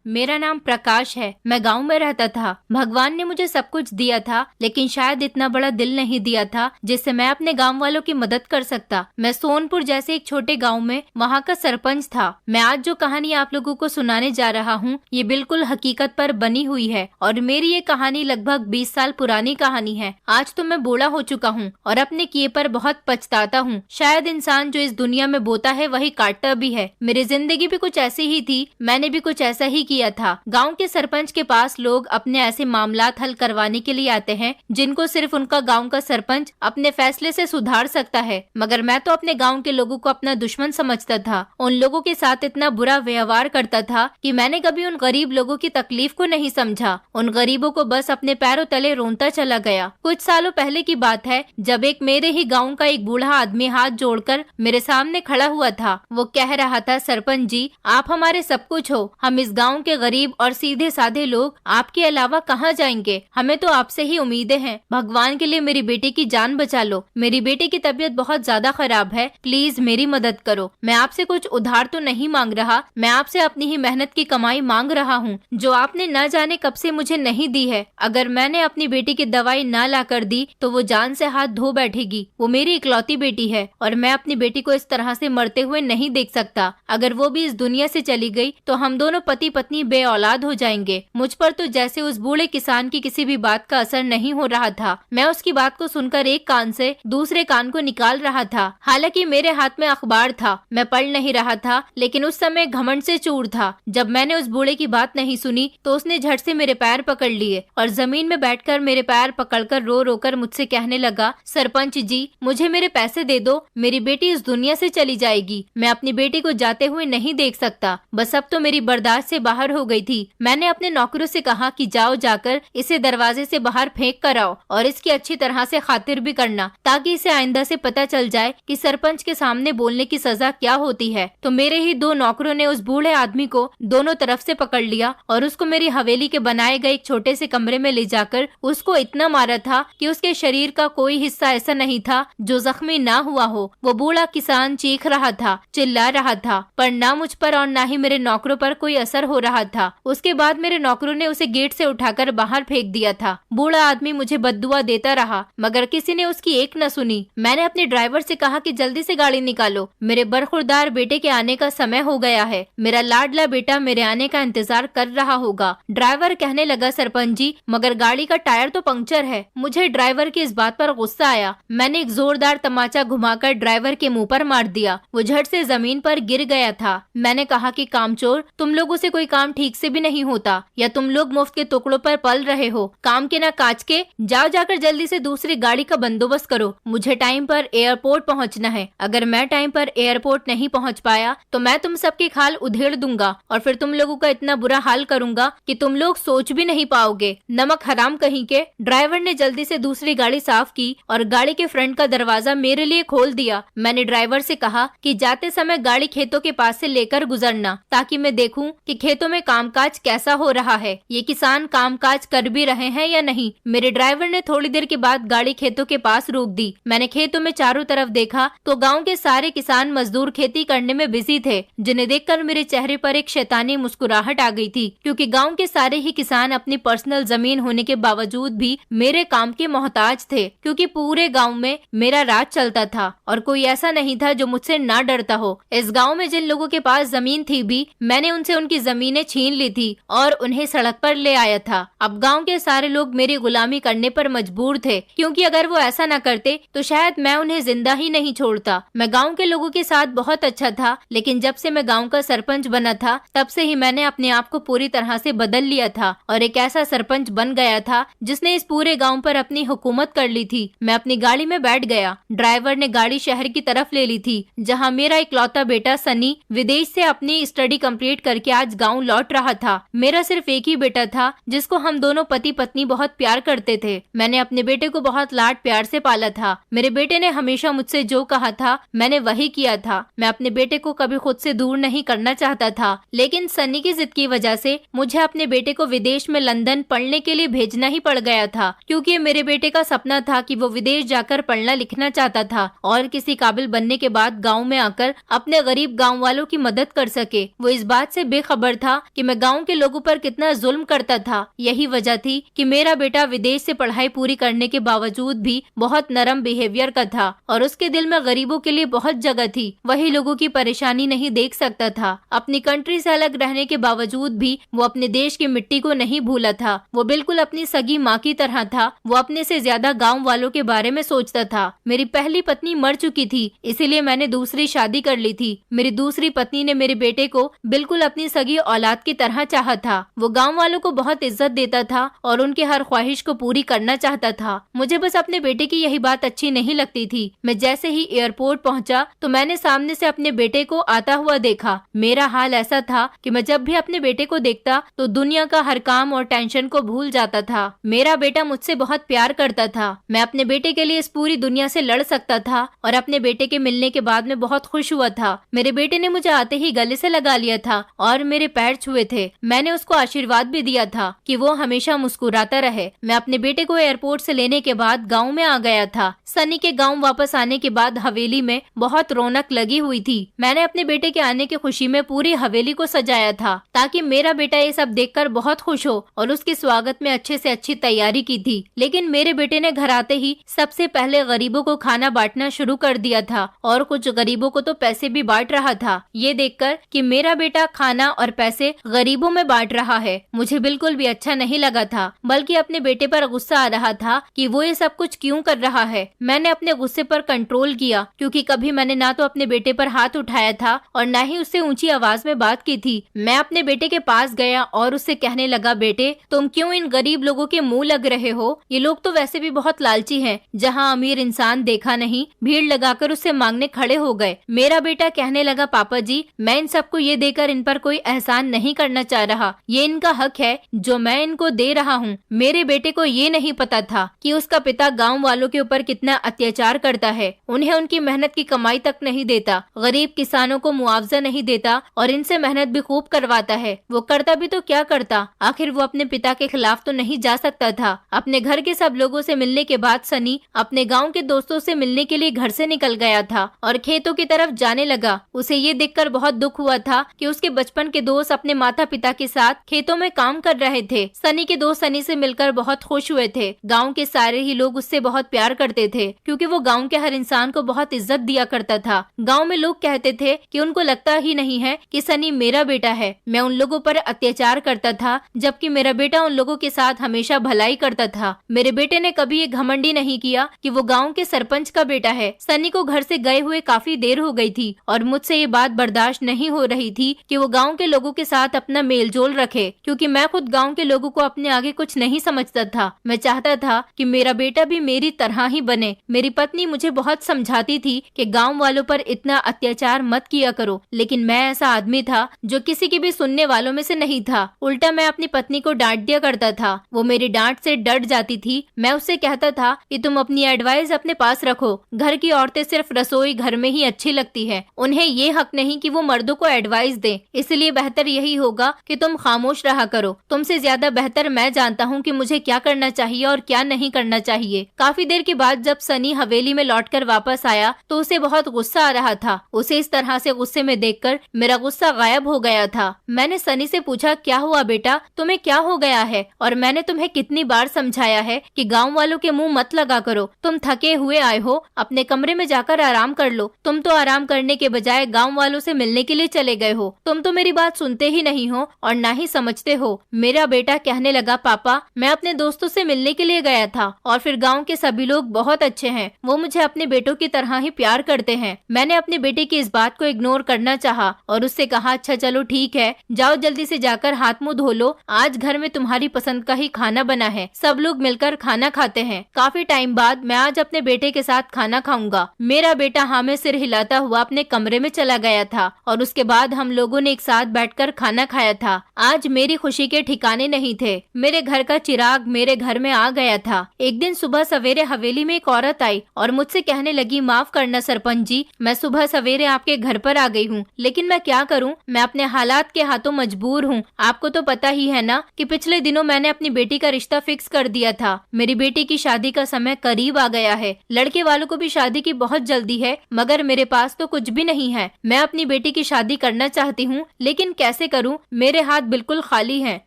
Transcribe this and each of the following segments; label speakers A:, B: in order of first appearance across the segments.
A: मेरा नाम प्रकाश है। मैं गांव में रहता था। भगवान ने मुझे सब कुछ दिया था, लेकिन शायद इतना बड़ा दिल नहीं दिया था जिससे मैं अपने गांव वालों की मदद कर सकता। मैं सोनपुर जैसे एक छोटे गांव में वहां का सरपंच था। मैं आज जो कहानी आप लोगों को सुनाने जा रहा हूँ, ये बिल्कुल हकीकत पर बनी हुई है और मेरी ये कहानी लगभग 20 साल पुरानी कहानी है। आज तो मैं बूढ़ा हो चुका हूँ और अपने किए पर बहुत पछताता हूँ। शायद इंसान जो इस दुनिया में बोता है वही काटता भी है। मेरी जिंदगी भी कुछ ऐसी ही थी। मैंने भी कुछ ऐसा ही किया था। गांव के सरपंच के पास लोग अपने ऐसे मामलात हल करवाने के लिए आते हैं जिनको सिर्फ उनका गांव का सरपंच अपने फैसले से सुधार सकता है। मगर मैं तो अपने गांव के लोगों को अपना दुश्मन समझता था। उन लोगों के साथ इतना बुरा व्यवहार करता था कि मैंने कभी उन गरीब लोगों की तकलीफ को नहीं समझा। उन गरीबों को बस अपने पैरों तले रोता चला गया। कुछ सालों पहले की बात है, जब एक मेरे ही गाँव का एक बूढ़ा आदमी हाथ जोड़कर मेरे सामने खड़ा हुआ था। वो कह रहा था, सरपंच जी, आप हमारे सब कुछ हो। हम इस गांव के गरीब और सीधे साधे लोग आपके अलावा कहाँ जाएंगे? हमें तो आपसे ही उम्मीदें हैं। भगवान के लिए मेरी बेटी की जान बचा लो। मेरी बेटी की तबीयत बहुत ज्यादा खराब है। प्लीज मेरी मदद करो। मैं आपसे कुछ उधार तो नहीं मांग रहा। मैं आपसे अपनी ही मेहनत की कमाई मांग रहा हूँ, जो आपने न जाने कब से मुझे नहीं दी है। अगर मैंने अपनी बेटी की दवाई न ला कर दी तो वो जान से हाथ धो बैठेगी। वो मेरी इकलौती बेटी है और मैं अपनी बेटी को इस तरह से मरते हुए नहीं देख सकता। अगर वो भी इस दुनिया से चली गई तो हम दोनों पति पत्नी बे औलाद हो जाएंगे। मुझ पर तो जैसे उस बूढ़े किसान की किसी भी बात का असर नहीं हो रहा था। मैं उसकी बात को सुनकर एक कान से दूसरे कान को निकाल रहा था। हालांकि मेरे हाथ में अखबार था, मैं पढ़ नहीं रहा था, लेकिन उस समय घमंड से चूर था। जब मैंने उस बूढ़े की बात नहीं सुनी तो उसने झट से मेरे पैर पकड़ लिए और जमीन में बैठकर मेरे पैर पकड़कर रो रो कर मुझसे कहने लगा, सरपंच जी, मुझे मेरे पैसे दे दो। मेरी बेटी इस दुनिया से चली जाएगी। मैं अपनी बेटी को जाते हुए नहीं देख सकता। बस अब तो मेरी बर्दाश्त से बाहर हो गई थी। मैंने अपने नौकरों से कहा कि जाओ जाकर इसे दरवाजे से बाहर फेंक कर आओ और इसकी अच्छी तरह से खातिर भी करना, ताकि इसे आइंदा से पता चल जाए कि सरपंच के सामने बोलने की सजा क्या होती है। तो मेरे ही 2 नौकरों ने उस बूढ़े आदमी को दोनों तरफ से पकड़ लिया और उसको मेरी हवेली के बनाए गए एक छोटे से कमरे में ले जाकर उसको इतना मारा था कि उसके शरीर का कोई हिस्सा ऐसा नहीं था जो जख्मी ना हुआ हो। वो बूढ़ा किसान चीख रहा था, चिल्ला रहा था, पर ना मुझ पर और ना ही मेरे नौकरों पर कोई असर हो रहा था। उसके बाद मेरे नौकरों ने उसे गेट से उठाकर बाहर फेंक दिया था। बूढ़ा आदमी मुझे बद्दुआ देता रहा, मगर किसी ने उसकी एक न सुनी। मैंने अपने ड्राइवर से कहा कि जल्दी से गाड़ी निकालो, मेरे बरखुरदार बेटे के आने का समय हो गया है। मेरा लाडला बेटा मेरे आने का इंतजार कर रहा होगा। ड्राइवर कहने लगा, सरपंच जी, मगर गाड़ी का टायर तो पंक्चर है। मुझे ड्राइवर की इस बात पर गुस्सा आया। मैंने एक जोरदार तमाचा घुमाकर ड्राइवर के मुंह पर मार दिया। वो झट से जमीन पर गिर गया था। मैंने कहा कि कामचोर, तुम लोगों से कोई काम ठीक से भी नहीं होता, या तुम लोग मुफ्त के टुकड़ों पर पल रहे हो? काम के ना काज के, जाओ जाकर जल्दी से दूसरी गाड़ी का बंदोबस्त करो। मुझे टाइम पर एयरपोर्ट पहुंचना है। अगर मैं टाइम पर एयरपोर्ट नहीं पहुंच पाया तो मैं तुम सबकी खाल उधेड़ दूंगा और फिर तुम लोगों का इतना बुरा हाल करूंगा कि तुम लोग सोच भी नहीं पाओगे। नमक हराम कहीं के। ड्राइवर ने जल्दी से दूसरी गाड़ी साफ की और गाड़ी के फ्रंट का दरवाजा मेरे लिए खोल दिया। मैंने ड्राइवर से कहा कि जाते समय गाड़ी खेतों के पास से लेकर गुजरना, ताकि मैं देखूं कि खेतों में कामकाज कैसा हो रहा है, ये किसान कामकाज कर भी रहे हैं या नहीं। मेरे ड्राइवर ने थोड़ी देर के बाद गाड़ी खेतों के पास रोक दी। मैंने खेतों में चारों तरफ देखा तो गांव के सारे किसान मजदूर खेती करने में बिजी थे, जिन्हें देखकर मेरे चेहरे पर एक शैतानी मुस्कुराहट आ गई थी, क्योंकि गांव के सारे ही किसान अपनी पर्सनल जमीन होने के बावजूद भी मेरे काम के मोहताज थे, क्योंकि पूरे गांव में मेरा राज चलता था और कोई ऐसा नहीं था जो मुझसे ना डरता हो। इस गांव में जिन लोगों के पास जमीन थी भी, मैंने उनसे उनकी जमीनें छीन ली थी और उन्हें सड़क पर ले आया था। अब गांव के सारे लोग मेरी गुलामी करने पर मजबूर थे, क्योंकि अगर वो ऐसा न करते तो शायद मैं उन्हें जिंदा ही नहीं छोड़ता। मैं गांव के लोगों के साथ बहुत अच्छा था, लेकिन जब से मैं गांव का सरपंच बना था तब से ही मैंने अपने आप को पूरी तरह से बदल लिया था और एक ऐसा सरपंच बन गया था जिसने इस पूरे गांव पर अपनी हुकूमत कर ली थी। मैं अपनी गाड़ी में बैठ गया। ड्राइवर ने गाड़ी शहर की तरफ ले ली थी, जहाँ मेरा इकलौता बेटा सनी विदेश से अपनी स्टडी कंप्लीट करके आज गाँव लौट रहा था। मेरा सिर्फ एक ही बेटा था जिसको हम दोनों पति पत्नी बहुत प्यार करते थे। मैंने अपने बेटे को बहुत लाड प्यार से पाला था। मेरे बेटे ने हमेशा मुझसे जो कहा था मैंने वही किया था। मैं अपने बेटे को कभी खुद से दूर नहीं करना चाहता था, लेकिन सनी की जिद की वजह से मुझे अपने बेटे को विदेश में लंदन पढ़ने के लिए भेजना ही पड़ गया था, क्योंकि मेरे बेटे का सपना था कि वो विदेश जाकर पढ़ना लिखना चाहता था और किसी काबिल बनने के बाद गाँव में आकर अपने गरीब गाँव वालों की मदद कर सके। वो इस बात से बेखबर था था कि मैं गांव के लोगों पर कितना जुल्म करता था। यही वजह थी कि मेरा बेटा विदेश से पढ़ाई पूरी करने के बावजूद भी बहुत नरम बिहेवियर का था और उसके दिल में गरीबों के लिए बहुत जगह थी। वही लोगों की परेशानी नहीं देख सकता था। अपनी कंट्री से अलग रहने के बावजूद भी वो अपने देश की मिट्टी को नहीं भूला था। वो बिल्कुल अपनी सगी माँ की तरह था। वो अपने से ज्यादा गाँव वालों के बारे में सोचता था। मेरी पहली पत्नी मर चुकी थी, इसीलिए मैंने दूसरी शादी कर ली थी। मेरी दूसरी पत्नी ने मेरे बेटे को बिल्कुल अपनी सगी औलाद की तरह चाहा था। वो गाँव वालों को बहुत इज्जत देता था और उनकी हर ख्वाहिश को पूरी करना चाहता था। मुझे बस अपने बेटे की यही बात अच्छी नहीं लगती थी। मैं जैसे ही एयरपोर्ट पहुंचा तो मैंने सामने से अपने बेटे को आता हुआ देखा। मेरा हाल ऐसा था कि मैं जब भी अपने बेटे को देखता तो दुनिया का हर काम और टेंशन को भूल जाता था। मेरा बेटा मुझसे बहुत प्यार करता था। मैं अपने बेटे के लिए इस पूरी दुनिया से लड़ सकता था और अपने बेटे के मिलने के बाद मैं बहुत खुश हुआ था। मेरे बेटे ने मुझे आते ही गले से लगा लिया था और मेरे पैर छुए थे। मैंने उसको आशीर्वाद भी दिया था कि वो हमेशा मुस्कुराता रहे। मैं अपने बेटे को एयरपोर्ट से लेने के बाद गाँव में आ गया था। सनी के गाँव वापस आने के बाद हवेली में बहुत रौनक लगी हुई थी। मैंने अपने बेटे के आने की खुशी में पूरी हवेली को सजाया था ताकि मेरा बेटा ये सब देखकर बहुत खुश हो और उसके स्वागत में अच्छे से अच्छी तैयारी की थी। लेकिन मेरे बेटे ने घर आते ही सबसे पहले गरीबों को खाना बांटना शुरू कर दिया था और कुछ गरीबों को तो पैसे भी बांट रहा था। ये देखकर कि मेरा बेटा खाना और पैसे गरीबों में बांट रहा है, मुझे बिल्कुल भी अच्छा नहीं लगा था, बल्कि अपने बेटे पर गुस्सा आ रहा था कि वो ये सब कुछ क्यों कर रहा है। मैंने अपने गुस्से पर कंट्रोल किया क्योंकि कभी मैंने ना तो अपने बेटे पर हाथ उठाया था और ना ही उससे ऊंची आवाज में बात की थी। मैं अपने बेटे के पास गया और उससे कहने लगा, बेटे तुम क्यों इन गरीब लोगों के मुंह लग रहे हो? ये लोग तो वैसे भी बहुत लालची हैं। जहाँ अमीर इंसान देखा नहीं, भीड़ लगाकर उससे मांगने खड़े हो गए। मेरा बेटा कहने लगा, पापा जी मैं इन सबको ये देकर इन पर कोई एहसान नहीं करना चाह रहा, ये इनका हक है जो मैं इनको दे रहा हूँ। मेरे बेटे को ये नहीं पता था कि उसका पिता गाँव वालों के ऊपर कितना अत्याचार करता है। उन्हें उनकी मेहनत की कमाई तक नहीं देता, गरीब किसानों को मुआवजा नहीं देता और इनसे मेहनत भी खूब करवाता है। वो करता भी तो क्या करता, आखिर वो अपने पिता के खिलाफ तो नहीं जा सकता था। अपने घर के सब लोगों से मिलने के बाद सनी अपने गांव के दोस्तों से मिलने के लिए घर से निकल गया था और खेतों की तरफ जाने लगा। उसे ये देखकर बहुत दुख हुआ था कि उसके बचपन के दोस्त अपने माता पिता के साथ खेतों में काम कर रहे थे। सनी के दोस्त सनी से मिलकर बहुत खुश हुए थे। गाँव के सारे ही लोग उससे बहुत प्यार करते थे क्योंकि वो गाँव के हर इंसान को बहुत इज्जत दिया करता था। गाँव में लोग कहते थे कि उनको लगता ही नहीं है कि सनी मेरा बेटा है। मैं उन लोगों पर अत्याचार करता था जबकि मेरा बेटा उन लोगों के साथ हमेशा भलाई करता था। मेरे बेटे ने कभी ये घमंडी नहीं किया कि वो गांव के सरपंच का बेटा है। सनी को घर से गए हुए काफी देर हो गई थी और मुझसे ये बात बर्दाश्त नहीं हो रही थी कि वो गांव के लोगों के साथ अपना मेलजोल रखे, क्योंकि मैं खुद गांव के लोगों को अपने आगे कुछ नहीं समझता था। मैं चाहता था कि मेरा बेटा भी मेरी तरह ही बने। मेरी पत्नी मुझे बहुत समझाती थी कि गाँव वालों पर इतना अत्याचार मत किया करो, लेकिन मैं ऐसा आदमी था जो किसी की भी सुनने वालों में से नहीं था। उल्टा मैं अपनी पत्नी को डांट दिया करता था। वो मेरी डांट से डर जाती थी। मैं उससे कहता था कि तुम अपनी एडवाइस अपने पास रखो, घर की औरतें सिर्फ रसोई घर में ही अच्छी लगती है, उन्हें ये हक नहीं कि वो मर्दों को एडवाइस दें। इसलिए बेहतर यही होगा कि तुम खामोश रहा करो। तुमसे ज्यादा बेहतर मैं जानता हूँ कि मुझे क्या करना चाहिए और क्या नहीं करना चाहिए। काफी देर के बाद जब सनी हवेली में लौटकर वापस आया तो उसे बहुत गुस्सा आ रहा था। उसे इस तरह से गुस्से में देखकर मेरा गुस्सा गायब हो गया था। मैंने सनी से पूछा, क्या हुआ बेटा, तुम्हें क्या हो गया है? और मैंने तुम्हें कितनी बार समझाया है कि गांव वालों के मुंह मत लगा करो। तुम थके हुए आए हो, अपने कमरे में जाकर आराम कर लो। तुम तो आराम करने के बजाय गांव वालों से मिलने के लिए चले गए हो। तुम तो मेरी बात सुनते ही नहीं हो और ना ही समझते हो। मेरा बेटा कहने लगा, पापा मैं अपने दोस्तों से मिलने के लिए गया था और फिर गाँव के सभी लोग बहुत अच्छे हैं। वो मुझे अपने बेटों की तरह ही प्यार करते हैं। मैंने अपने बेटे की इस बात को इग्नोर करना चाहा और उससे कहा, अच्छा चलो ठीक है, जाओ जल्दी से जाकर हाथ मुंह धो लो। आज घर में तुम्हारी पसंद का ही खाना बना है, सब लोग मिलकर खाना खाते हैं। काफी टाइम बाद मैं आज अपने बेटे के साथ खाना खाऊंगा। मेरा बेटा हाँ में सिर हिलाता हुआ अपने कमरे में चला गया था और उसके बाद हम लोगों ने एक साथ बैठकर खाना खाया था। आज मेरी खुशी के ठिकाने नहीं थे। मेरे घर का चिराग मेरे घर में आ गया था। एक दिन सुबह सवेरे हवेली में एक औरत आई और मुझसे कहने लगी, माफ करना सरपंच जी, मैं सुबह सवेरे आपके घर पर आ गई हूँ, लेकिन मैं क्या करूँ, मैं अपने हालात के हाथों मजबूर हूँ। आपको तो पता ही है ना कि पिछले दिनों मैंने अपनी बेटी का रिश्ता फिक्स कर दिया था। मेरी बेटी की शादी का समय करीब आ गया है। लड़के वालों को भी शादी की बहुत जल्दी है, मगर मेरे पास तो कुछ भी नहीं है। मैं अपनी बेटी की शादी करना चाहती हूँ, लेकिन कैसे करूँ? मेरे हाथ बिल्कुल खाली हैं।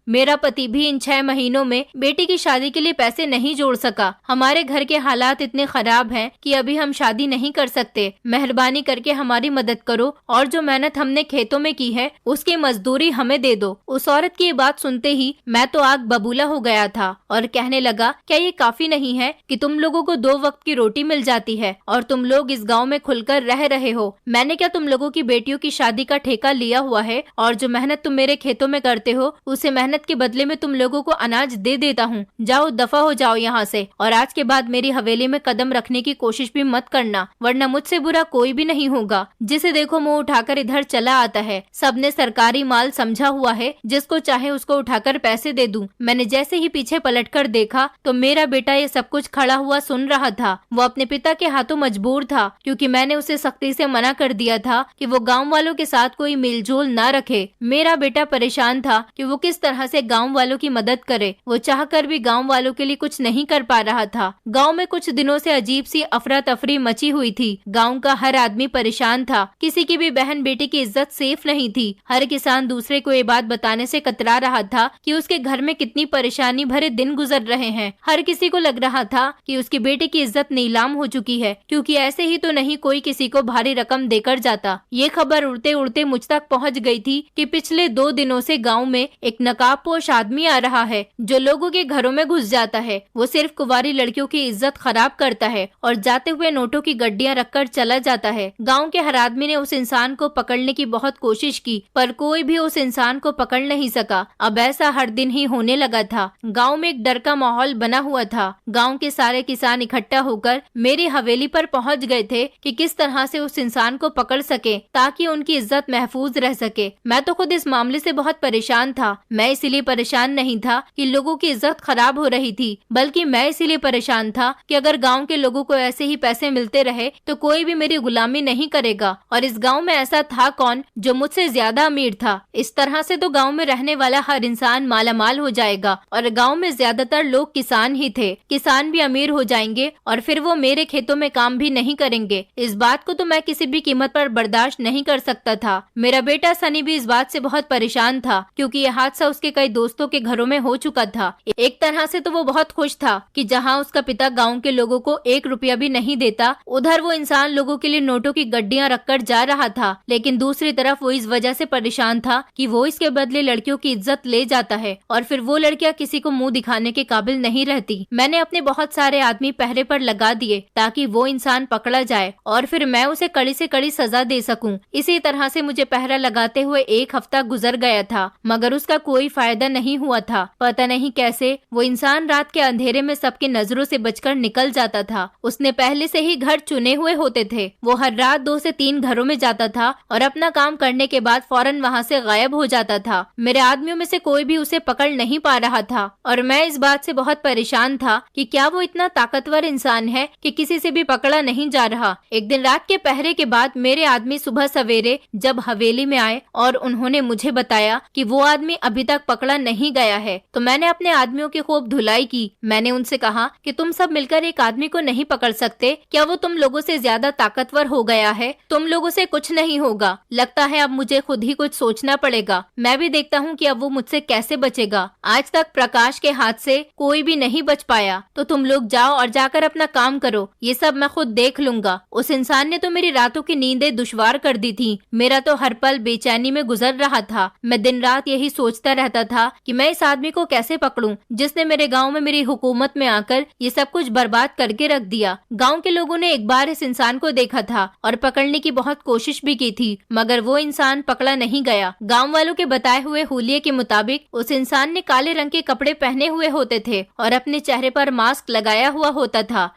A: मेरा पति भी इन 6 महीनों में बेटी की शादी के लिए पैसे नहीं जोड़ सका। हमारे घर के हालात इतने खराब हैं कि अभी हम शादी नहीं कर सकते। मेहरबानी करके हमारी मदद करो और जो मेहनत हमने खेतों में की है उसकी मजदूरी हमें दे दो। उस औरत की ये बात सुनते ही मैं तो आग बबूला हो गया था और कहने लगा, क्या ये काफी नहीं है कि तुम लोगों को 2 वक्त की रोटी मिल जाती है और तुम लोग इस गाँव में खुलकर रह रहे हो? मैंने क्या तुम लोगों की बेटियों की शादी का ठेका लिया हुआ है? और जो मेहनत तुम मेरे खेतों में करते हो उसे मेहनत के बदले में तुम लोगों को अनाज दे देता हूँ। जाओ, दफा हो जाओ यहाँ से, और आज के बाद मेरी हवेली में कदम रखने की कोशिश भी मत करना, वरना मुझसे बुरा कोई भी नहीं होगा। जिसे देखो मुंह उठाकर इधर चला आता है। सबने सरकारी माल समझा हुआ है, जिसको चाहे उसको उठाकर पैसे दे दूं। मैंने जैसे ही पीछे पलटकर देखा तो मेरा बेटा ये सब कुछ खड़ा हुआ सुन रहा था। वो अपने पिता के हाथों मजबूर था, क्योंकि मैंने उसे सख्ती से मना कर दिया था कि वो गाँव वालों के साथ कोई मेलजोल न रखे। मेरा बेटा परेशान था कि वो किस तरह से गाँव वालों की मदद करे। वो चाहकर भी गाँव वालों के लिए कुछ नहीं कर पा रहा था। गाँव में कुछ दिनों से अजीब सी अफरा तफरी मची हुई थी। गाँव का हर आदमी परेशान था। किसी की भी बहन बेटी की इज्जत सेफ नहीं थी। हर किसान दूसरे को ये बात बताने से कतरा रहा था कि उसके घर में कितनी परेशानी भरे दिन गुजर रहे हैं। हर किसी को लग रहा था कि उसकी बेटी की इज्जत नीलाम हो चुकी है, क्योंकि ऐसे ही तो नहीं कोई किसी को भारी रकम देकर जाता। ये खबर उड़ते उड़ते मुझ तक पहुंच गई थी कि पिछले 2 दिनों से गांव में एक नकाबपोश आदमी आ रहा है, जो लोगों के घरों में घुस जाता है। वो सिर्फ कुंवारी लड़कियों की इज्जत खराब करता है और जाते हुए नोटों की गड्डियां रखकर चला जाता है। गाँव के हर आदमी ने उस इंसान को पकड़ने की बहुत कोशिश की, पर कोई भी उस इंसान को पकड़ नहीं सका। अब ऐसा हर दिन ही होने लगा था। गांव में एक डर का माहौल बना हुआ था। गांव के सारे किसान इकट्ठा होकर मेरी हवेली पर पहुंच गए थे कि किस तरह से उस इंसान को पकड़ सके ताकि उनकी इज्जत महफूज रह सके। मैं तो खुद इस मामले से बहुत परेशान था। मैं इसीलिए परेशान नहीं था कि लोगों की इज्जत खराब हो रही थी, बल्कि मैं इसीलिए परेशान था कि अगर गाँव के लोगों को ऐसे ही पैसे मिलते रहे तो कोई भी मेरी गुलामी नहीं करेगा। और इस गाँव में ऐसा था कौन जो मुझसे ज्यादा अमीर था? इस तरह से तो गाँव में रहने वाला हर इंसान मालामाल हो जाएगा, और गाँव में ज्यादातर लोग किसान ही थे। किसान भी अमीर हो जाएंगे और फिर वो मेरे खेतों में काम भी नहीं करेंगे। इस बात को तो मैं किसी भी कीमत पर बर्दाश्त नहीं कर सकता था। मेरा बेटा सनी भी इस बात से बहुत परेशान था, क्योंकि यह हादसा उसके कई दोस्तों के घरों में हो चुका था। एक तरह से तो वो बहुत खुश था कि जहाँ उसका पिता गाँव के लोगों को 1 रुपया भी नहीं देता, उधर वो इंसान लोगों के लिए नोटों की गड्डियां रखकर जा रहा था। लेकिन दूसरी तरफ वो इस वजह से परेशान था कि वो इसके बदले लड़कियों की इज्जत ले जाता है और फिर वो लड़कियां किसी को मुंह दिखाने के काबिल नहीं रहती। मैंने अपने बहुत सारे आदमी पहरे पर लगा दिए ताकि वो इंसान पकड़ा जाए और फिर मैं उसे कड़ी से कड़ी सजा दे सकूं। इसी तरह से मुझे पहरा लगाते हुए 1 हफ्ता गुजर गया था, मगर उसका कोई फायदा नहीं हुआ था। पता नहीं कैसे वो इंसान रात के अंधेरे में सबकी नजरों से बचकर निकल जाता था। उसने पहले से ही घर चुने हुए होते थे। वो हर रात 2 से 3 घरों में जाता था और अपना काम करने के बाद फौरन वहाँ से गायब हो जाता था। मेरे आदमियों में से कोई भी उसे पकड़ नहीं पा रहा था और मैं इस बात से बहुत परेशान था कि क्या वो इतना ताकतवर इंसान है कि किसी से भी पकड़ा नहीं जा रहा। एक दिन रात के पहरे के बाद मेरे आदमी सुबह सवेरे जब हवेली में आए और उन्होंने मुझे बताया कि वो आदमी अभी तक पकड़ा नहीं गया है, तो मैंने अपने आदमियों की खूब धुलाई की। मैंने उनसे कहा कि तुम सब मिलकर एक आदमी को नहीं पकड़ सकते? क्या वो तुम लोगों से ज्यादा ताकतवर हो गया है? तुम लोगों से कुछ नहीं होगा। लगता है अब मुझे खुद ही कुछ सोचना पड़ेगा। मैं भी देखता हूँ कि अब वो मुझसे कैसे बचेगा। आज तक प्रकाश के हाथ से कोई भी नहीं बच पाया, तो तुम लोग जाओ और जाकर अपना काम करो, ये सब मैं खुद देख लूंगा। उस इंसान ने तो मेरी रातों की नींदें दुश्वार कर दी थी। मेरा तो हर पल बेचैनी में गुजर रहा था। मैं दिन रात यही सोचता रहता था कि मैं इस आदमी को कैसे पकड़ूं, जिसने मेरे गाँव में मेरी हुकूमत में आकर ये सब कुछ बर्बाद करके रख दिया। गाँव के लोगों ने एक बार इस इंसान को देखा था और पकड़ने की बहुत कोशिश भी की थी, मगर वो इंसान पकड़ा नहीं गया। गाँव वालों के बताए हुए हुलिये के मुताबिक उस इंसान ने काले रंग के कपड़े पहने हुए होते थे और अपने चेहरे पर मास्क लगाया हुआ होता था।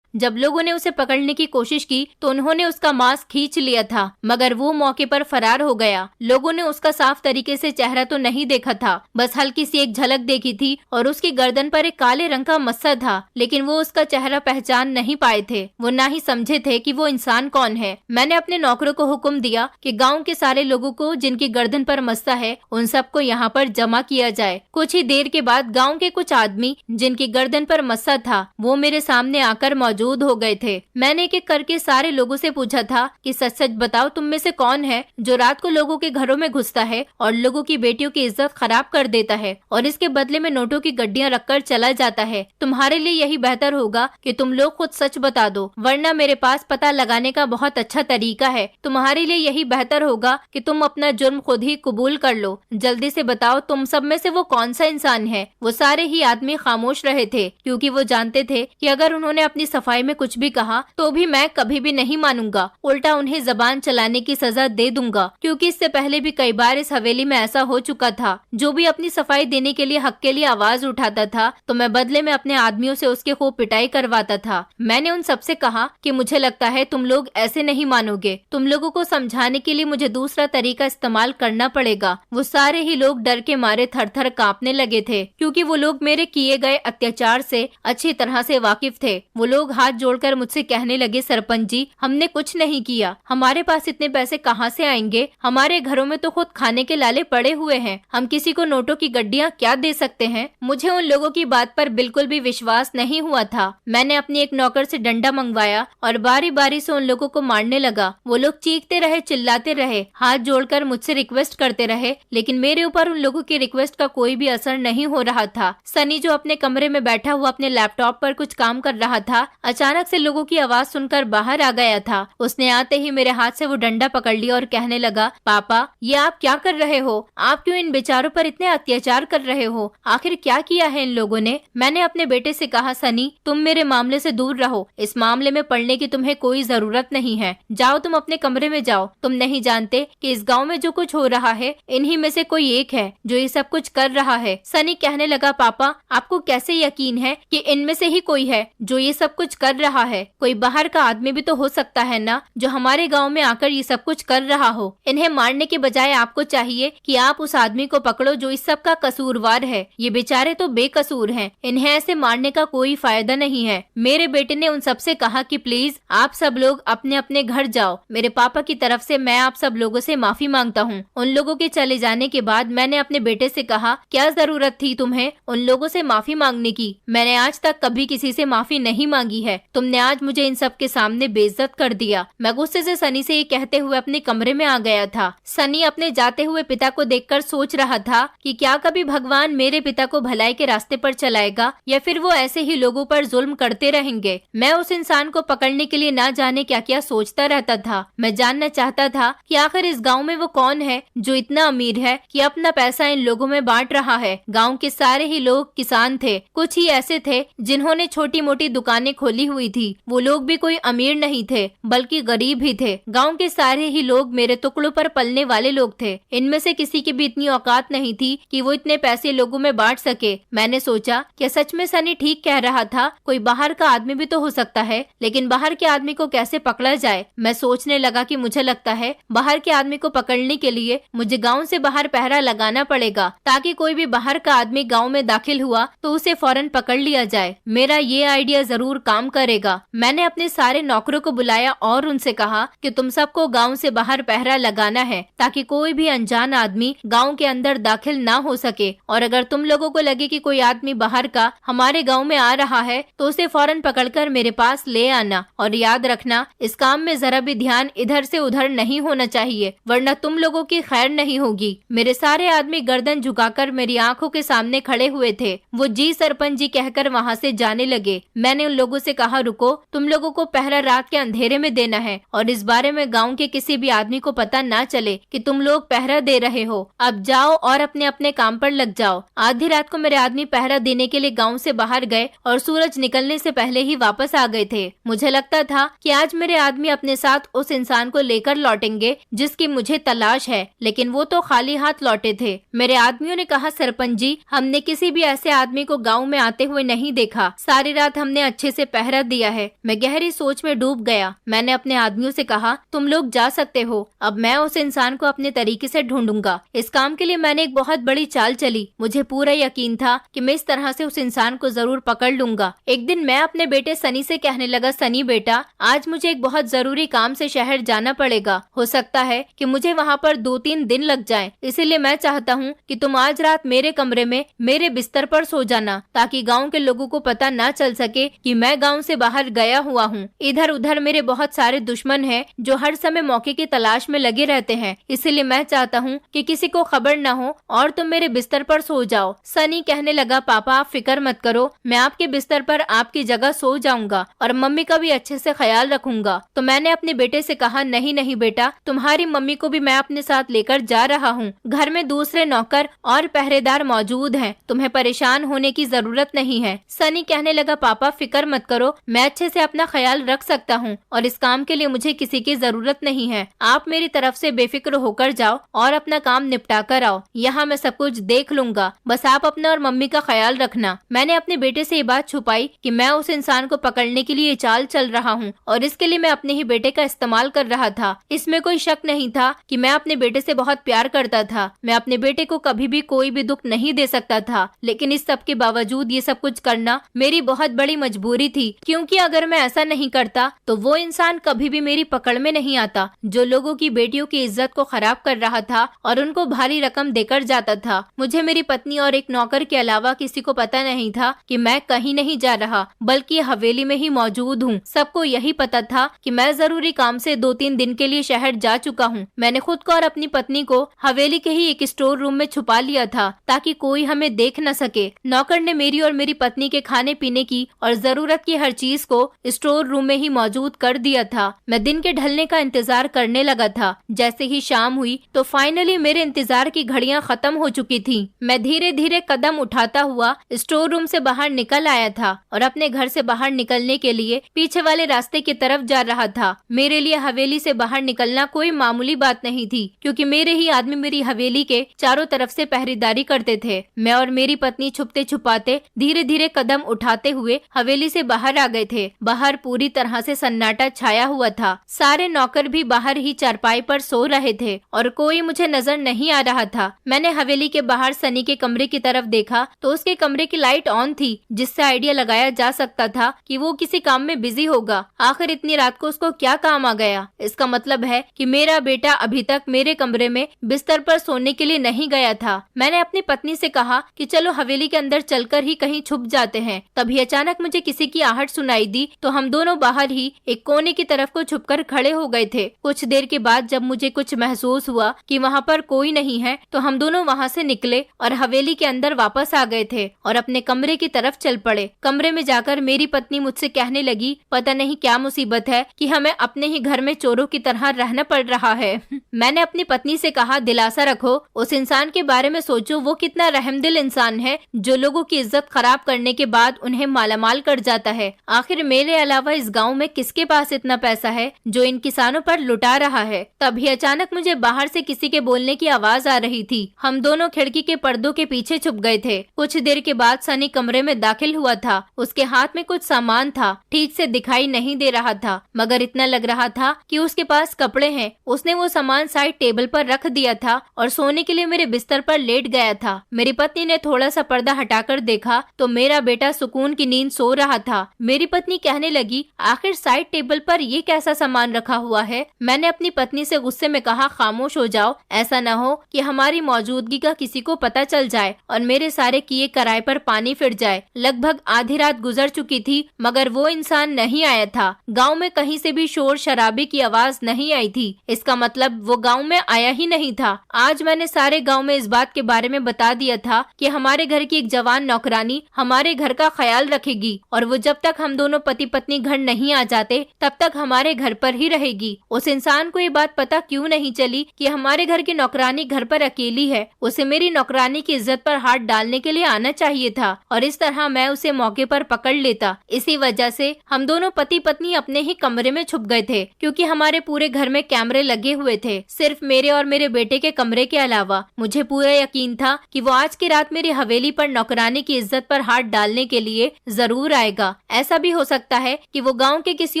A: जब लोगों ने उसे पकड़ने की कोशिश की तो उन्होंने उसका मास्क खींच लिया था, मगर वो मौके पर फरार हो गया। लोगों ने उसका साफ तरीके से चेहरा तो नहीं देखा था, बस हल्की सी एक झलक देखी थी और उसकी गर्दन पर एक काले रंग का मस्सा था, लेकिन वो उसका चेहरा पहचान नहीं पाए थे। वो ना ही समझे थे कि वो इंसान कौन है। मैंने अपने नौकरों को हुक्म दिया कि गाँव के सारे लोगों को जिनकी गर्दन पर मस्सा है उन सबको यहाँ पर जमा किया जाए। कुछ ही देर के बाद गाँव के कुछ आदमी जिनकी गर्दन पर मस्सा था वो मेरे सामने आकर मौजूद मौजूद हो गए थे। मैंने एक एक करके सारे लोगों से पूछा था कि सच सच बताओ तुम में से कौन है जो रात को लोगों के घरों में घुसता है और लोगों की बेटियों की इज्जत खराब कर देता है और इसके बदले में नोटों की गड्डियां रखकर चला जाता है। तुम्हारे लिए यही बेहतर होगा कि तुम लोग खुद सच बता दो, वरना मेरे पास पता लगाने का बहुत अच्छा तरीका है। तुम्हारे लिए यही बेहतर होगा कि तुम अपना जुर्म खुद ही कबूल कर लो। जल्दी से बताओ तुम सब में से वो कौन सा इंसान है। वो सारे ही आदमी खामोश रहे थे क्योंकि वो जानते थे कि अगर उन्होंने अपनी सफाई में कुछ भी कहा तो भी मैं कभी भी नहीं मानूंगा, उल्टा उन्हें जबान चलाने की सजा दे दूंगा, क्योंकि इससे पहले भी कई बार इस हवेली में ऐसा हो चुका था। जो भी अपनी सफाई देने के लिए हक के लिए आवाज उठाता था तो मैं बदले में अपने आदमियों से उसके खूब पिटाई करवाता था। मैंने उन सबसे कहा कि मुझे लगता है तुम लोग ऐसे नहीं मानोगे, तुम लोगों को समझाने के लिए मुझे दूसरा तरीका इस्तेमाल करना पड़ेगा। वो सारे ही लोग डर के मारे थर थर कांपने लगे थे क्योंकि वो लोग मेरे किए गए अत्याचार से अच्छी तरह से वाकिफ थे। वो लोग हाथ जोड़कर मुझसे कहने लगे, सरपंच जी हमने कुछ नहीं किया, हमारे पास इतने पैसे कहाँ से आएंगे, हमारे घरों में तो खुद खाने के लाले पड़े हुए हैं, हम किसी को नोटों की गड्डियाँ क्या दे सकते हैं। मुझे उन लोगों की बात पर बिल्कुल भी विश्वास नहीं हुआ था। मैंने अपनी एक नौकर से डंडा मंगवाया और बारी बारी से उन लोगों को मारने लगा। वो लोग चीखते रहे, चिल्लाते रहे, हाथ जोड़कर मुझसे रिक्वेस्ट करते रहे, लेकिन मेरे ऊपर उन लोगों की रिक्वेस्ट का कोई भी असर नहीं हो रहा था। सनी जो अपने कमरे में बैठा हुआ अपने लैपटॉप पर कुछ काम कर रहा था, अचानक से लोगों की आवाज सुनकर बाहर आ गया था। उसने आते ही मेरे हाथ से वो डंडा पकड़ लिया और कहने लगा, पापा ये आप क्या कर रहे हो, आप क्यों इन बेचारों पर इतने अत्याचार कर रहे हो, आखिर क्या किया है इन लोगों ने। मैंने अपने बेटे से कहा, सनी तुम मेरे मामले से दूर रहो, इस मामले में पढ़ने की तुम्हें कोई जरूरत नहीं है, जाओ तुम अपने कमरे में जाओ। तुम नहीं जानते कि इस गाँव में जो कुछ हो रहा है इन्हीं में से कोई एक है जो ये सब कुछ कर रहा है। सनी कहने लगा, पापा आपको कैसे यकीन है कि इनमें से ही कोई है जो ये सब कुछ कर रहा है, कोई बाहर का आदमी भी तो हो सकता है ना जो हमारे गांव में आकर ये सब कुछ कर रहा हो। इन्हें मारने के बजाय आपको चाहिए कि आप उस आदमी को पकड़ो जो इस सब का कसूरवार है। ये बेचारे तो बेकसूर हैं, इन्हें ऐसे मारने का कोई फायदा नहीं है। मेरे बेटे ने उन सबसे कहा कि प्लीज आप सब लोग अपने अपने घर जाओ, मेरे पापा की तरफ से मैं आप सब लोगों से माफी मांगता हूँ। उन लोगों के चले जाने के बाद मैंने अपने बेटे से कहा, क्या जरूरत थी तुम्हें उन लोगों से माफी मांगने की, मैंने आज तक कभी किसी से माफी नहीं मांगी है, तुमने आज मुझे इन सब के सामने बेइज्जत कर दिया। मैं गुस्से से सनी से ये कहते हुए अपने कमरे में आ गया था। सनी अपने जाते हुए पिता को देखकर सोच रहा था कि क्या कभी भगवान मेरे पिता को भलाई के रास्ते पर चलाएगा या फिर वो ऐसे ही लोगों पर जुल्म करते रहेंगे। मैं उस इंसान को पकड़ने के लिए ना जाने क्या क्या सोचता रहता था। मैं जानना चाहता था कि आखिर इस गाँव में वो कौन है जो इतना अमीर है कि अपना पैसा इन लोगों में बांट रहा है। गाँव के सारे ही लोग किसान थे, कुछ ही ऐसे थे जिन्होंने छोटी मोटी दुकानें खोली हुई थी। वो लोग भी कोई अमीर नहीं थे बल्कि गरीब ही थे। गांव के सारे ही लोग मेरे टुकड़ों पर पलने वाले लोग थे। इनमें से किसी की भी इतनी औकात नहीं थी कि वो इतने पैसे लोगों में बांट सके। मैंने सोचा क्या सच में सनी ठीक कह रहा था, कोई बाहर का आदमी भी तो हो सकता है, लेकिन बाहर के आदमी को कैसे पकड़ा जाए। मैं सोचने लगा कि मुझे लगता है बाहर के आदमी को पकड़ने के लिए मुझे गाँव से बाहर पहरा लगाना पड़ेगा ताकि कोई भी बाहर का आदमी गाँव में दाखिल हुआ तो उसे फौरन पकड़ लिया जाए। मेरा ये आइडिया जरूर काम करेगा। मैंने अपने सारे नौकरों को बुलाया और उनसे कहा कि तुम सबको गांव से बाहर पहरा लगाना है ताकि कोई भी अनजान आदमी गांव के अंदर दाखिल ना हो सके, और अगर तुम लोगों को लगे कि कोई आदमी बाहर का हमारे गांव में आ रहा है तो उसे फौरन पकड़कर मेरे पास ले आना। और याद रखना इस काम में जरा भी ध्यान इधर से उधर नहीं होना चाहिए, वरना तुम लोगों की खैर नहीं होगी। मेरे सारे आदमी गर्दन झुकाकर मेरी आंखों के सामने खड़े हुए थे। वो जी सरपंच जी कहकर वहाँ से जाने लगे। मैंने उन लोगों से कहा, रुको, तुम लोगों को पहरा रात के अंधेरे में देना है और इस बारे में गांव के किसी भी आदमी को पता ना चले कि तुम लोग पहरा दे रहे हो। अब जाओ और अपने अपने काम पर लग जाओ। आधी रात को मेरे आदमी पहरा देने के लिए गांव से बाहर गए और सूरज निकलने से पहले ही वापस आ गए थे। मुझे लगता था कि आज मेरे आदमी अपने साथ उस इंसान को लेकर लौटेंगे जिसकी मुझे तलाश है, लेकिन वो तो खाली हाथ लौटे थे। मेरे आदमियों ने कहा, सरपंच जी हमने किसी भी ऐसे आदमी को गाँव में आते हुए नहीं देखा, सारी रात हमने अच्छे से पहरा दिया है। मैं गहरी सोच में डूब गया। मैंने अपने आदमियों से कहा, तुम लोग जा सकते हो, अब मैं उस इंसान को अपने तरीके से ढूंढूंगा। इस काम के लिए मैंने एक बहुत बड़ी चाल चली। मुझे पूरा यकीन था कि मैं इस तरह से उस इंसान को जरूर पकड़ लूंगा। एक दिन मैं अपने बेटे सनी से कहने लगा, सनी बेटा आज मुझे एक बहुत जरूरी काम से शहर जाना पड़ेगा, हो सकता है कि मुझे वहाँ पर 2-3 दिन लग जाएं, इसीलिए मैं चाहता हूँ कि तुम आज रात मेरे कमरे में मेरे बिस्तर पर सो जाना ताकि गाँव के लोगों को पता ना चल सके कि मैं गाँव गांव से बाहर गया हुआ हूँ। इधर उधर मेरे बहुत सारे दुश्मन हैं जो हर समय मौके की तलाश में लगे रहते हैं, इसीलिए मैं चाहता हूँ कि किसी को खबर न हो और तुम मेरे बिस्तर पर सो जाओ। सनी कहने लगा, पापा आप फिक्र मत करो, मैं आपके बिस्तर पर आपकी जगह सो जाऊंगा और मम्मी का भी अच्छे से ख्याल रखूंगा। तो मैंने अपने बेटे से कहा, नहीं नहीं बेटा, तुम्हारी मम्मी को भी मैं अपने साथ लेकर जा रहा हूँ। घर में दूसरे नौकर और पहरेदार मौजूद हैं, तुम्हें परेशान होने की जरूरत नहीं है। सनी कहने लगा, पापा फिक्र मत करो, मैं अच्छे से अपना ख्याल रख सकता हूँ और इस काम के लिए मुझे किसी की जरूरत नहीं है। आप मेरी तरफ से बेफिक्र होकर जाओ और अपना काम निपटा कर आओ, यहाँ मैं सब कुछ देख लूंगा, बस आप अपना और मम्मी का ख्याल रखना। मैंने अपने बेटे से ये बात छुपाई कि मैं उस इंसान को पकड़ने के लिए चाल चल रहा हूँ और इसके लिए मैं अपने ही बेटे का इस्तेमाल कर रहा था। इसमें कोई शक नहीं था कि मैं अपने बेटे से बहुत प्यार करता था। मैं अपने बेटे को कभी भी कोई भी दुख नहीं दे सकता था, लेकिन इस सब के बावजूद ये सब कुछ करना मेरी बहुत बड़ी मजबूरी थी, क्योंकि अगर मैं ऐसा नहीं करता तो वो इंसान कभी भी मेरी पकड़ में नहीं आता जो लोगों की बेटियों की इज्जत को खराब कर रहा था और उनको भारी रकम देकर जाता था। मुझे मेरी पत्नी और एक नौकर के अलावा किसी को पता नहीं था कि मैं कहीं नहीं जा रहा, बल्कि हवेली में ही मौजूद हूँ। सबको यही पता था कि मैं जरूरी काम से 2-3 दिन के लिए शहर जा चुका हूँ। मैंने खुद को और अपनी पत्नी को हवेली के ही एक स्टोर रूम में छुपा लिया था ताकि कोई हमें देख न सके। नौकर ने मेरी और मेरी पत्नी के खाने पीने की और जरूरत की हर चीज को स्टोर रूम में ही मौजूद कर दिया था। मैं दिन के ढलने का इंतजार करने लगा था। जैसे ही शाम हुई तो फाइनली मेरे इंतजार की घड़ियां खत्म हो चुकी थी। मैं धीरे धीरे कदम उठाता हुआ स्टोर रूम से बाहर निकल आया था और अपने घर से बाहर निकलने के लिए पीछे वाले रास्ते की तरफ जा रहा था। मेरे लिए हवेली से बाहर निकलना कोई मामूली बात नहीं थी, क्योंकि मेरे ही आदमी मेरी हवेली के चारों तरफ से पहरेदारी करते थे। मैं और मेरी पत्नी छुपते छुपाते धीरे धीरे कदम उठाते हुए हवेली से बाहर आ गए थे। बाहर पूरी तरह से सन्नाटा छाया हुआ था। सारे नौकर भी बाहर ही चारपाई पर सो रहे थे और कोई मुझे नजर नहीं आ रहा था। मैंने हवेली के बाहर सनी के कमरे की तरफ देखा तो उसके कमरे की लाइट ऑन थी, जिससे आइडिया लगाया जा सकता था कि वो किसी काम में बिजी होगा। आखिर इतनी रात को उसको क्या काम आ गया? इसका मतलब है कि मेरा बेटा अभी तक मेरे कमरे में बिस्तर पर सोने के लिए नहीं गया था। मैंने अपनी पत्नी से कहा कि चलो हवेली के अंदर चलकर ही कहीं छुप जाते हैं। तभी अचानक मुझे किसी की आहट सुनाई दी तो हम दोनों बाहर ही एक कोने की तरफ को छुपकर खड़े हो गए थे। कुछ देर के बाद जब मुझे कुछ महसूस हुआ कि वहाँ पर कोई नहीं है तो हम दोनों वहाँ से निकले और हवेली के अंदर वापस आ गए थे और अपने कमरे की तरफ चल पड़े। कमरे में जाकर मेरी पत्नी मुझसे कहने लगी, पता नहीं क्या मुसीबत है कि हमें अपने ही घर में चोरों की तरह रहना पड़ रहा है। मैंने अपनी पत्नी से कहा, दिलासा रखो, उस इंसान के बारे में सोचो, वो कितना रहमदिल इंसान है जो लोगों की इज्जत खराब करने के बाद उन्हें मालामाल कर जाता है। आखिर मेरे अलावा इस गाँव में किसके पास इतना पैसा है जो इन किसानों पर लुटा रहा है? तभी अचानक मुझे बाहर से किसी के बोलने की आवाज आ रही थी। हम दोनों खिड़की के पर्दों के पीछे छुप गए थे। कुछ देर के बाद सनी कमरे में दाखिल हुआ था। उसके हाथ में कुछ सामान था, ठीक से दिखाई नहीं दे रहा था, मगर इतना लग रहा था कि उसके पास कपड़े हैं। उसने वो सामान साइड टेबल पर रख दिया था और सोने के लिए मेरे बिस्तर पर लेट गया था। मेरी पत्नी ने थोड़ा सा पर्दा हटाकर देखा तो मेरा बेटा सुकून की नींद सो रहा था। मेरी पत्नी कहने लगी, आखिर साइड टेबल पर ये कैसा सामान रखा हुआ है? मैंने अपनी पत्नी से गुस्से में कहा, खामोश हो जाओ, ऐसा न हो कि हमारी मौजूदगी का किसी को पता चल जाए और मेरे सारे किए कराए पर पानी फिर जाए। लगभग आधी रात गुजर चुकी थी मगर वो इंसान नहीं आया था। गांव में कहीं से भी शोर शराबे की आवाज नहीं आई थी। इसका मतलब वो गांव में आया ही नहीं था। आज मैंने सारे गांव में इस बात के बारे में बता दिया था कि हमारे घर की एक जवान नौकरानी हमारे घर का ख्याल रखेगी और वो जब तक हम दोनों पति पत्नी घर नहीं आ जाते तब तक हमारे घर पर ही रहेगी। उस इंसान को ये बात पता क्यों नहीं चली कि हमारे घर की नौकरानी घर पर अकेली है? उसे मेरी नौकरानी की इज्जत पर हाथ डालने के लिए आना चाहिए था और इस तरह मैं उसे मौके पर पकड़ लेता। इसी वजह से हम दोनों पति पत्नी अपने ही कमरे में छुप गए थे, क्योंकि हमारे पूरे घर में कैमरे लगे हुए थे, सिर्फ मेरे और मेरे बेटे के कमरे के अलावा। मुझे पूरा यकीन था कि वो आज की रात मेरी हवेली पर नौकरानी की इज्जत पर हाथ डालने के लिए जरूर आएगा। ऐसा भी हो सकता है कि वो गाँव के किसी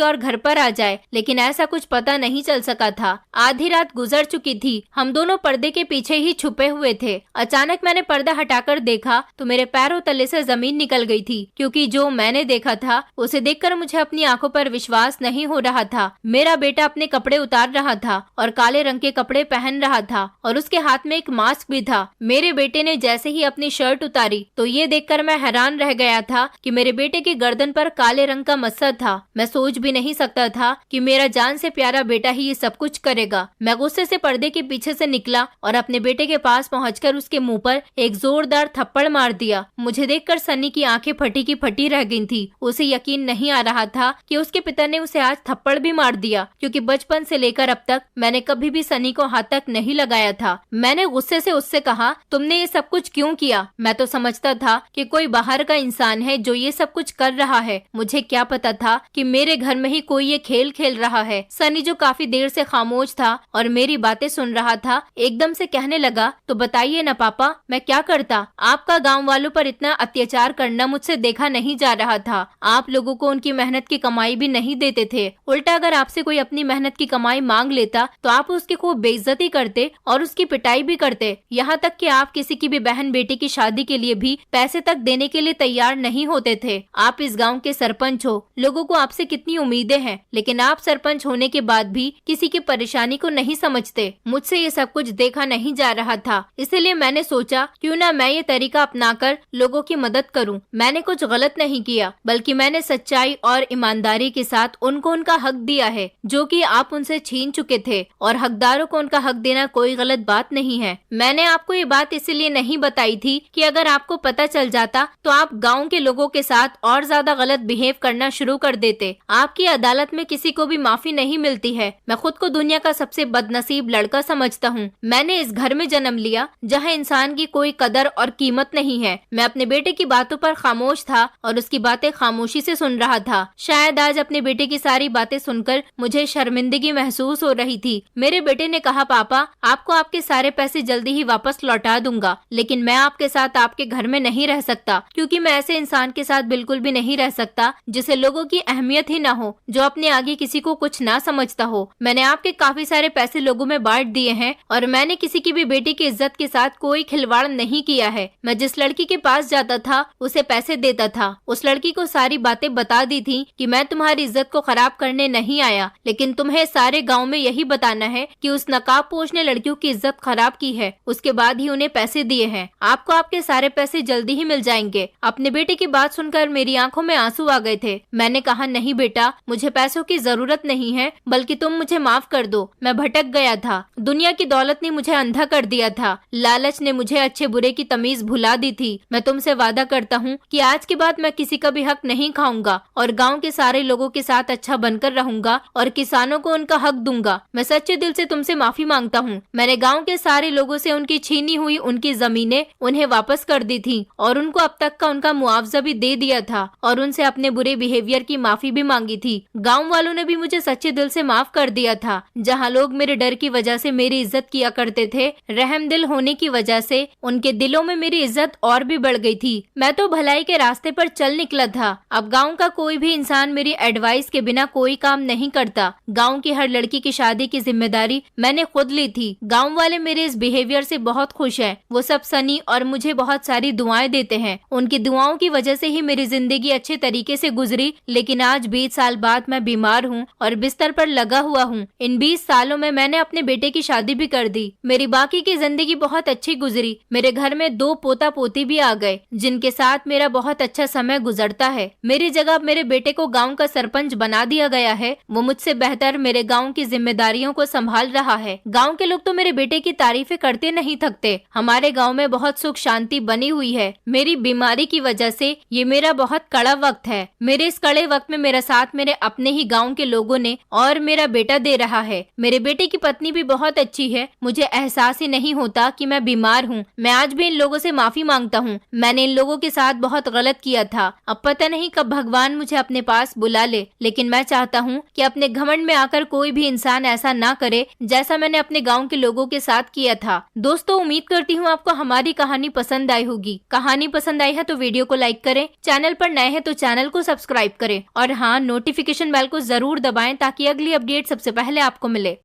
A: और घर पर आ जाए, लेकिन ऐसा कुछ पता नहीं चल सका था। आधी रात गुजर चुकी थी। हम दोनों पर्दे के पीछे ही छुपे हुए थे। अचानक मैंने पर्दा हटाकर देखा तो मेरे पैरों तले से जमीन निकल गई थी, क्योंकि जो मैंने देखा था उसे देखकर मुझे अपनी आंखों पर विश्वास नहीं हो रहा था। मेरा बेटा अपने कपड़े उतार रहा था और काले रंग के कपड़े पहन रहा था और उसके हाथ में एक मास्क भी था। मेरे बेटे ने जैसे ही अपनी शर्ट उतारी तो ये देखकर मैं हैरान रह गया था कि मेरे बेटे की गर्दन पर और काले रंग का मस्सद था। मैं सोच भी नहीं सकता था कि मेरा जान से प्यारा बेटा ही ये सब कुछ करेगा। मैं गुस्से से पर्दे के पीछे से निकला और अपने बेटे के पास पहुंचकर उसके मुंह पर एक जोरदार थप्पड़ मार दिया। मुझे देखकर सनी की आंखें फटी की फटी रह गई थी। उसे यकीन नहीं आ रहा था कि उसके पिता ने उसे आज थप्पड़ भी मार दिया, क्योंकि बचपन से लेकर अब तक मैंने कभी भी सनी को हाथ तक नहीं लगाया था। मैंने गुस्से से उससे कहा, तुमने ये सब कुछ क्यों किया? मैं तो समझता था कि कोई बाहर का इंसान है जो ये सब कुछ कर रहा है। मुझे क्या पता था कि मेरे घर में ही कोई ये खेल खेल रहा है। सनी जो काफी देर से खामोश था और मेरी बातें सुन रहा था, एकदम से कहने लगा, तो बताइए ना पापा, मैं क्या करता? आपका गांव वालों पर इतना अत्याचार करना मुझसे देखा नहीं जा रहा था। आप लोगों को उनकी मेहनत की कमाई भी नहीं देते थे। उल्टा अगर आपसे कोई अपनी मेहनत की कमाई मांग लेता तो आप उसकी खूब बेइज्जती करते और उसकी पिटाई भी करते। यहाँ तक कि आप किसी की भी बहन बेटी की शादी के लिए भी पैसे तक देने के लिए तैयार नहीं होते थे। आप इस गाँव के सरपंच हो, लोगों को आपसे कितनी उम्मीदें हैं, लेकिन आप सरपंच होने के बाद भी किसी की परेशानी को नहीं समझते। मुझसे ये सब कुछ देखा नहीं जा रहा था, इसलिए मैंने सोचा क्यों ना मैं ये तरीका अपनाकर लोगों की मदद करूं। मैंने कुछ गलत नहीं किया, बल्कि मैंने सच्चाई और ईमानदारी के साथ उनको उनका हक दिया है जो कि आप उनसे छीन चुके थे, और हकदारों को उनका हक देना कोई गलत बात नहीं है। मैंने आपको ये बात इसलिए नहीं बताई थी कि अगर आपको पता चल जाता तो आप गाँव के लोगों के साथ और ज्यादा गलत बिहेव करना शुरू कर देते। आपकी अदालत में किसी को भी माफी नहीं मिलती है। मैं खुद को दुनिया का सबसे बदनसीब लड़का समझता हूँ। मैंने इस घर में जन्म लिया जहाँ इंसान की कोई कदर और कीमत नहीं है। मैं अपने बेटे की बातों पर खामोश था और उसकी बातें खामोशी से सुन रहा था। शायद आज अपने बेटे की सारी बातें सुनकर मुझे शर्मिंदगी महसूस हो रही थी। मेरे बेटे ने कहा, पापा आपको आपके सारे पैसे जल्दी ही वापस लौटा दूंगा, लेकिन मैं आपके साथ आपके घर में नहीं रह सकता, क्योंकि मैं ऐसे इंसान के साथ बिल्कुल भी नहीं रह सकता जिसे लोगों की अहमियत ही ना हो, जो अपने आगे किसी को कुछ ना समझता हो। मैंने आपके काफी सारे पैसे लोगों में बांट दिए हैं और मैंने किसी की भी बेटी की इज्जत के साथ कोई खिलवाड़ नहीं किया है। मैं जिस लड़की के पास जाता था उसे पैसे देता था। उस लड़की को सारी बातें बता दी थी कि मैं तुम्हारी इज्जत को खराब करने नहीं आया, लेकिन तुम्हें सारे गाँव में यही बताना है कि उस नकाब पोशने लड़कियों की इज्जत खराब की है, उसके बाद ही उन्हें पैसे दिए हैं। आपको आपके सारे पैसे जल्दी ही मिल जाएंगे। अपने बेटे की बात सुनकर मेरी आंखों में आंसू आ गए थे। मैंने कहा, नहीं बेटा, मुझे पैसों की जरूरत नहीं है, बल्कि तुम मुझे माफ कर दो। मैं भटक गया था। दुनिया की दौलत ने मुझे अंधा कर दिया था। लालच ने मुझे अच्छे बुरे की तमीज भुला दी थी। मैं तुमसे वादा करता हूँ कि आज के बाद मैं किसी का भी हक नहीं खाऊंगा और गाँव के सारे लोगों के साथ अच्छा बनकर रहूंगा और किसानों को उनका हक दूंगा। मैं सच्चे दिल से तुमसे माफी मांगता हूँ। मैंने गाँव के सारे लोगों से उनकी छीनी हुई उनकी जमीनें उन्हें वापस कर दी थी और उनको अब तक का उनका मुआवजा भी दे दिया था और उनसे अपने बुरे बिहेवियर की माफी भी मांगी थी। गाँव वालों ने भी मुझे सच्चे दिल से माफ कर दिया था। जहाँ लोग मेरे डर की वजह से मेरी इज्जत किया करते थे, रहम दिल होने की वजह से उनके दिलों में मेरी इज्जत और भी बढ़ गई थी। मैं तो भलाई के रास्ते पर चल निकला था। अब गाँव का कोई भी इंसान मेरी एडवाइस के बिना कोई काम नहीं करता। गाँव की हर लड़की की शादी की जिम्मेदारी मैंने खुद ली थी। गाँव वाले मेरे इस बिहेवियर से बहुत खुश हैं। वो सब सनी और मुझे बहुत सारी दुआएं देते हैं। उनकी दुआओं की वजह से ही मेरी जिंदगी अच्छे तरीके से गुजरी, लेकिन आज 20 साल बाद मैं बीमार हूँ और बिस्तर पर लगा हुआ हूँ। इन 20 सालों में मैंने अपने बेटे की शादी भी कर दी। मेरी बाकी की जिंदगी बहुत अच्छी गुजरी। मेरे घर में 2 पोता पोती भी आ गए, जिनके साथ मेरा बहुत अच्छा समय गुजरता है। मेरी जगह मेरे बेटे को गाँव का सरपंच बना दिया गया है। वो मुझसे बेहतर मेरे गाँव की जिम्मेदारियों को संभाल रहा है। गाँव के लोग तो मेरे बेटे की तारीफें करते नहीं थकते। हमारे गाँव में बहुत सुख शांति बनी हुई है। मेरी बीमारी की वजह से ये मेरा बहुत कड़ा वक्त है। मेरे इस कड़े वक्त में मेरा साथ मेरे अपने ही गाँव के लोगों ने और मेरा बेटा दे रहा है। मेरे बेटे की पत्नी भी बहुत अच्छी है। मुझे एहसास ही नहीं होता कि मैं बीमार हूँ। मैं आज भी इन लोगों से माफी मांगता हूँ। मैंने इन लोगों के साथ बहुत गलत किया था। अब पता नहीं कब भगवान मुझे अपने पास बुला ले, लेकिन मैं चाहता हूँ कि अपने घमंड में आकर कोई भी इंसान ऐसा ना करे जैसा मैंने अपने गाँव के लोगों के साथ किया था। दोस्तों, उम्मीद करती हूँ आपको हमारी कहानी पसंद आई होगी। कहानी पसंद आई है तो वीडियो को लाइक करें, चैनल पर नए हैं तो चैनल को सब्सक्राइब करें और हाँ, नोटिफिकेशन बेल को जरूर दबाएं ताकि अगली अपडेट सबसे पहले आपको मिले।